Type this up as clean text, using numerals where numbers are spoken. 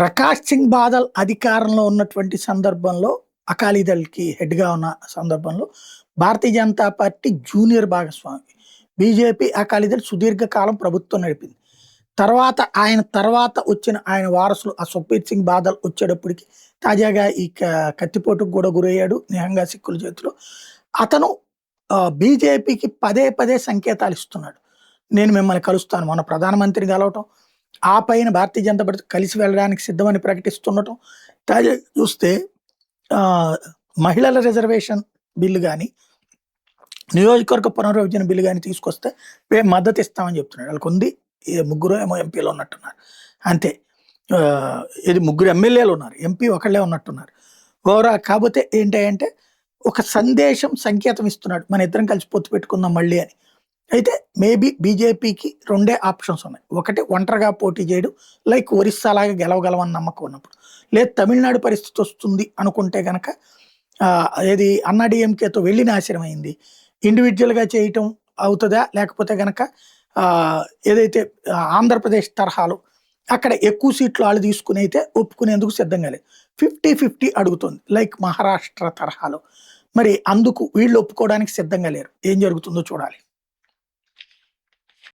ప్రకాష్ సింగ్ బాదల్ అధికారంలో ఉన్నటువంటి సందర్భంలో అకాలీదళ్‌కి హెడ్‌గా ఉన్న సందర్భంలో భారతీయ జనతా పార్టీ జూనియర్ భాగస్వామి. బీజేపీ, అకాలీదళ్ సుదీర్ఘ కాలం ప్రభుత్వం నడిపింది. తర్వాత వచ్చిన ఆయన వారసులు సుఖ్బీర్ సింగ్ బాదల్ వచ్చేటప్పటికి తాజాగా ఈ కత్తిపోటుకు కూడా గురయ్యాడు నిహంగా సిక్కుల చేతిలో. అతను బీజేపీకి పదే పదే సంకేతాలు ఇస్తున్నాడు. నేను మిమ్మల్ని కలుస్తాను. మొన్న ప్రధానమంత్రిని కలవటం, ఆ పైన భారతీయ జనతా పార్టీ కలిసి వెళ్ళడానికి సిద్ధమని ప్రకటిస్తుండటం. తాజాగా చూస్తే మహిళల రిజర్వేషన్ బిల్లు గాని, నియోజకవర్గ పునర్విభజన బిల్లు గాని తీసుకొస్తే మేము మద్దతు ఇస్తామని చెప్తున్నాడు. వాళ్ళకుంది ముగ్గురు ఏమో ఎంపీలు ఉన్నట్టున్నారు. అంతే. ఇది ముగ్గురు ఎమ్మెల్యేలు ఉన్నారు. ఎంపీ ఒకళ్ళే ఉన్నట్టున్నారు. కాకపోతే ఏంటంటే ఒక సందేశం, సంకేతం ఇస్తున్నాడు. మన ఇద్దరం కలిసి పొత్తు పెట్టుకుందాం మళ్ళీ అని. అయితే మేబీ బీజేపీకి రెండే ఆప్షన్స్ ఉన్నాయి. ఒకటి ఒంటరిగా పోటీ చేయడం, లైక్ ఒరిస్సా లాగా గెలవగలమని నమ్మకం ఉన్నప్పుడు. లేదు తమిళనాడు పరిస్థితి వస్తుంది అనుకుంటే గనక ఏది అన్నాడీఎంకేతో వెళ్ళి నాశనం అయింది. ఇండివిజువల్‌గా చేయటం అవుతదా? లేకపోతే గనక ఏదైతే ఆంధ్రప్రదేశ్ తరహాలో అక్కడ ఎక్కువ సీట్లు ఆళ్ళు తీసుకుని అయితే ఒప్పుకునేందుకు సిద్ధంగా లేదు. 50-50 అడుగుతుంది. లైక్ మహారాష్ట్ర తరహాలో. మరి అందుకు వీళ్ళు ఒప్పుకోవడానికి సిద్ధంగా లేరు. ఏం జరుగుతుందో చూడాలి.